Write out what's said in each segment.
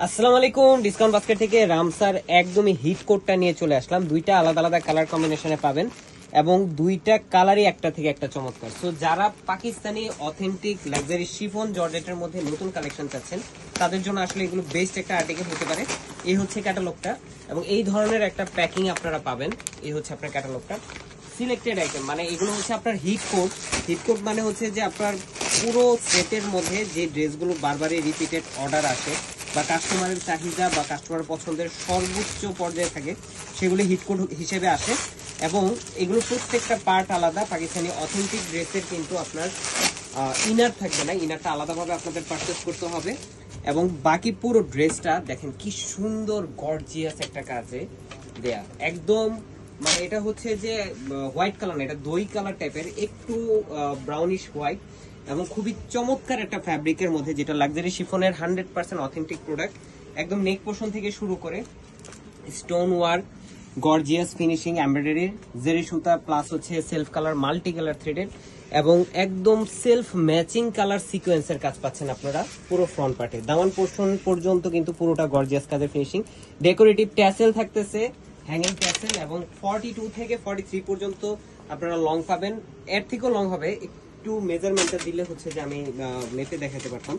আসসালামু আলাইকুম। Discount basket থেকে রামসার একদমই হিট কোডটা নিয়ে চলে আসলাম। দুইটা আলাদা আলাদা কালার কম্বিনেশনে পাবেন এবং দুইটা কালারই একটা থেকে একটা চমৎকার। সো যারা পাকিস্তানি অথেন্টিক লাক্সারি শিফন জর্জেটের মধ্যে নতুন কালেকশন চাচ্ছেন তাদের জন্য আসলে এগুলো বেস্ট একটা আর্টিকেল হতে পারে। এই হচ্ছে ক্যাটালগটা এবং এই ধরনের একটা প্যাকিং আপনারা পাবেন। এই হচ্ছে আপনার ক্যাটালগটা। সিলেক্টেড আইটেম মানে এগুলো হচ্ছে আপনার হিট কোড। হিট কোড মানে হচ্ছে যে আপনার পুরো সেটের মধ্যে যে ড্রেসগুলো বারবারই রিপিটেড অর্ডার আসে বা কাস্টমারের চাহিদা বা কাস্টমারের পছন্দের সর্বোচ্চ পর্যায়ে থাকে সেগুলি হিট কোড হিসেবে আসে এবং এগুলো প্রত্যেকটা পার্ট আলাদা। পাকিস্তানি অথেন্টিক ড্রেসের কিন্তু আপনার ইনার থাকবে না, ইনারটা আলাদাভাবে আপনাদের পারচেস করতে হবে এবং বাকি পুরো ড্রেসটা দেখেন কি সুন্দর গর্জিয়াস একটা কাজে দেয়া। একদম মানে এটা হচ্ছে যে হোয়াইট কালার না, এটা দই কালার টাইপের, একটু ব্রাউনিশ হোয়াইট এবং খুবই চমৎকার একটা ফ্যাব্রিকের মধ্যে, যেটা লাক্সারি শিফনের 100% অথেন্টিক প্রোডাক্ট। একদম নেক পোর্শন থেকে শুরু করে স্টোন ওয়ার্ক, গর্জিয়াস ফিনিশিং, এমব্রয়ডারির জেরি সুতা প্লাস হচ্ছে সেলফ কালার মাল্টি কালার থ্রেডের এবং একদম সেলফ ম্যাচিং কালার সিকোয়েন্সের কাজ পাচ্ছেন আপনারা পুরো ফ্রন্ট পার্টে। দামান পোর্শন পর্যন্ত কিন্তু পুরোটা গর্জিয়াস কাজের ফিনিশিং। ডেকোরেটিভ ট্যাসেল থাকতেছে, হ্যাঙ্গিং ট্যাসেল এবং 42 থেকে 43 পর্যন্ত আপনারা লং পাবেন। এর থেকেও লং হবে, একটু মেজারমেন্টটা দিলে হচ্ছে যে আমি মেপে দেখাতে পারতাম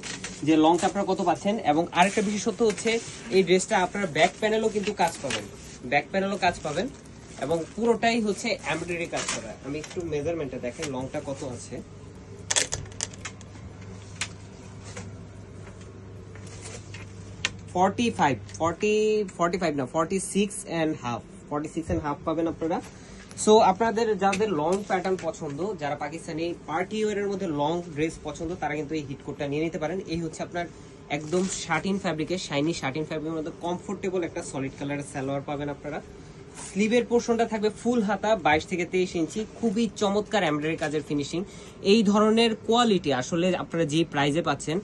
যে লংটা আপনারা কত পাচ্ছেন। এবং আরেকটা বিশেষত্ব হচ্ছে এই ড্রেসটা আপনারা ব্যাক প্যানেলও কিন্তু কাজ পাবেন, ব্যাক প্যানেলও কাজ পাবেন এবং পুরোটাই হচ্ছে এমব্রয়ডারি কাজ করা। আমি একটু মেজারমেন্টটা দেখেন লংটা কত আছে। 46.5 পাবেন আপনারা। সো আপনাদের যাদের লং প্যাটার্ন পছন্দ, যারা পাকিস্তানি পার্টি ওয়্যারের মধ্যে লং ড্রেস পছন্দ, তারা কিন্তু এই হিট কোটটা নিয়ে নিতে পারেন। এই হচ্ছে আপনার একদম শাটিন ফ্যাব্রিকের, শাইনি শাটিন ফ্যাব্রিকের মধ্যে কমফোর্টেবল একটা সলিড কালারের সালোয়ার পাবেন আপনারা। স্লিভের পোর্শনটা থাকবে ফুল হাতা 22 থেকে 23 ইঞ্চি, খুবই চমৎকার এমব্রয়ডারি কাজের ফিনিশিং। এই ধরনের কোয়ালিটি আসলে আপনারা যে প্রাইজে পাচ্ছেন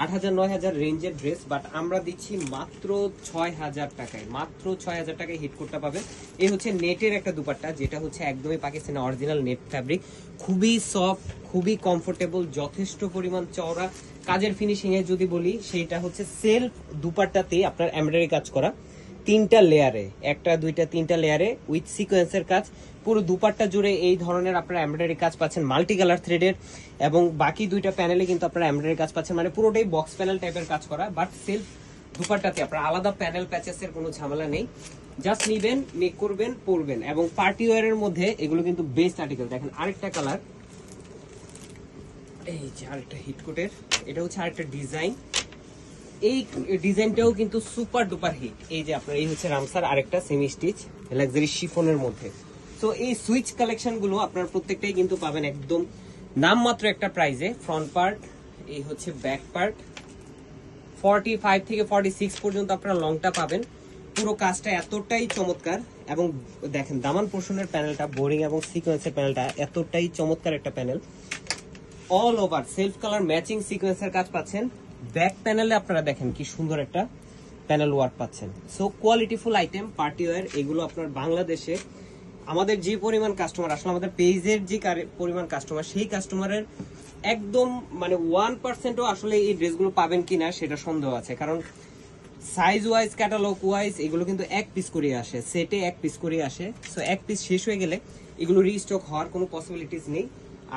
8,000-9,000 রেঞ্জের ড্রেস, বাট আমরা দিচ্ছি মাত্র 6,000 টাকায়। মাত্র 6,000 টাকায় হিট কোটটা পাবেন। এই হচ্ছে নেটের একটা দুপাট্টা, যেটা হচ্ছে একদমই পাকিস্তানি অরিজিনাল নেট ফ্যাব্রিক, খুবই সফট, খুবই কমফোর্টেবল, যথেষ্ট পরিমাণ চওড়া। কাজের ফিনিশিং এ যদি বলি সেটা হচ্ছে সেলফ দুপাট্টাতে আপনার এমব্রয়ডারি কাজ করা, 3টা লেয়ারে, 1টা 2টা 3টা লেয়ারে উইথ সিকোয়েন্সের কাজ। পুরো দুপাট্টা জুড়ে এই ধরনের আপনারা এমব্রয়ডারি কাজ পাচ্ছেন মাল্টি কালার থ্রেডের এবং বাকি দুইটা প্যানেলে কিন্তু আপনারা এমব্রয়ডারি কাজ পাচ্ছেন, মানে পুরোটাই বক্স প্যানেল টাইপের কাজ করা। বাট সেলফ দুপাট্টাতে আপনারা আলাদা প্যানেল প্যাচেসের কোনো ঝামেলা নেই, জাস্ট নিবেন, মেক করবেন, পরবেন। এবং পার্টি ওয়্যারের মধ্যে এগুলো কিন্তু বেস্ট আর্টিকেল। দেখেন আরেকটা কালার, এই যে আরেকটা হিটকোটের, এটা হচ্ছে আরেকটা ডিজাইন। এই ডিজাইনটাও কিন্তু সুপার ডুপার হিট। এই যে আপনার এই হচ্ছে রামসার আরেকটা সেমি স্টিচ লাক্সারি শিফনের মধ্যে। তো এই সুইচ কালেকশন গুলো আপনার প্রত্যেকটাই কিন্তু পাবেন একদম নামমাত্র একটা প্রাইজে। ফ্রন্ট পার্ট, এই হচ্ছে ব্যাক পার্ট, 45 থেকে 46 পর্যন্ত আপনারা লংটা পাবেন। পুরো কাজটা এতটাই চমৎকার এবং দেখেন দামান পোর্শনের প্যানেলটা, বোরিং এবং সিকোয়েন্সের প্যানেলটা এতটাই চমৎকার একটা panel. All over self colour matching সিকোয়েন্সের কাজ পাচ্ছেন। ব্যাক প্যানেলে আপনারা দেখেন কি সুন্দর একটা প্যানেল ওয়ার্ক পাচ্ছেন। সো কোয়ালিটিফুল আইটেম, পার্টি ওয়্যার। এগুলো আপনার বাংলাদেশে আমাদের যে পরিমাণ কাস্টমার, আসলে আমাদের পেজের যে পরিমাণ কাস্টমার, সেই কাস্টমারের একদম মানে 1%ও আসলে এই ড্রেসগুলো পাবেন কিনা সেটা সন্দেহ আছে। কারণ সাইজ ওয়াইজ, ক্যাটালগ ওয়াইজ এগুলো কিন্তু এক পিস করে আসে, সেটে এক পিস করে আসে। সো এক পিস শেষ হয়ে গেলে এগুলো রিস্টক হওয়ার কোনো পসিবিলিটিস নেই।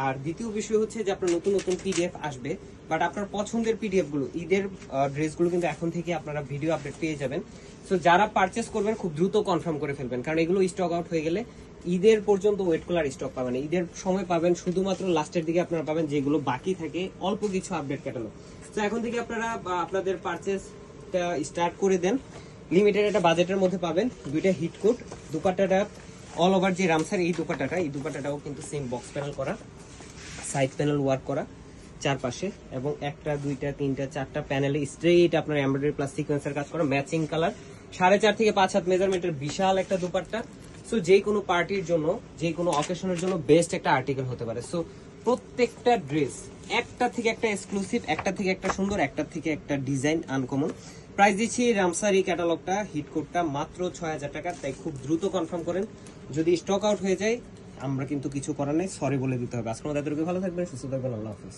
আর দ্বিতীয় বিষয় হচ্ছে যে আপনার নতুন নতুন পিডিএফ আসবে, বাট আপনার পছন্দের পিডিএফ গুলো, ঈদের ড্রেসগুলো কিন্তু এখন থেকে আপনারা ভিডিও আপডেট পেয়ে যাবেন। সো যারা পারচেস করবেন খুব দ্রুত কনফার্ম করে ফেলবেন, কারণ এগুলো স্টক আউট হয়ে গেলে ঈদের পর্যন্ত ওয়েট করার স্টক পাবেন। ঈদের সময় পাবেন শুধুমাত্র লাস্টের দিকে আপনারা পাবেন যেগুলো বাকি থাকে অল্প কিছু আপডেট ক্যাটালগ। তো এখন থেকে আপনারা আপনাদের পারচেসটা স্টার্ট করে দেন। লিমিটেড একটা বাজেটের মধ্যে পাবেন। দুইটা হিট কোট, দুপাট্টাটা অল ওভার যে রামসার এই দুপাট্টাটাও কিন্তু সেম বক্স প্যানেল করা, সাইড প্যানেল ওয়ার্ক করা চারপাশে এবং 1টা 2টা 3টা 4টা প্যানেলে স্ট্রেট আপনার এমব্রয়ডারি প্লাস সিকোয়েন্সের কাজ করা, ম্যাচিং কালার, 4.5 থেকে 5 হাত মেজারমেন্টের বিশাল একটা দুপাট্টা। সো যে কোনো পার্টির জন্য, যে কোনো অকেশনের জন্য বেস্ট একটা আর্টিকেল হতে পারে। সো প্রত্যেকটা ড্রেস একটা থেকে একটা এক্সক্লুসিভ, একটা থেকে একটা সুন্দর, একটা থেকে একটা ডিজাইন আনকমন। প্রাইস দিচ্ছি রামসার এই ক্যাটালগটা, হিট কোডটা মাত্র 6,000 টাকা। তাই খুব দ্রুত কনফার্ম করেন, যদি স্টক আউট হয়ে যায় আমরা কিন্তু কিছু করার নেই, সরি বলে দিতে হবে। আজকের মতো এতটুকু, ভালো থাকবেন, সুস্থ থাকবেন, আল্লাহ হাফেজ।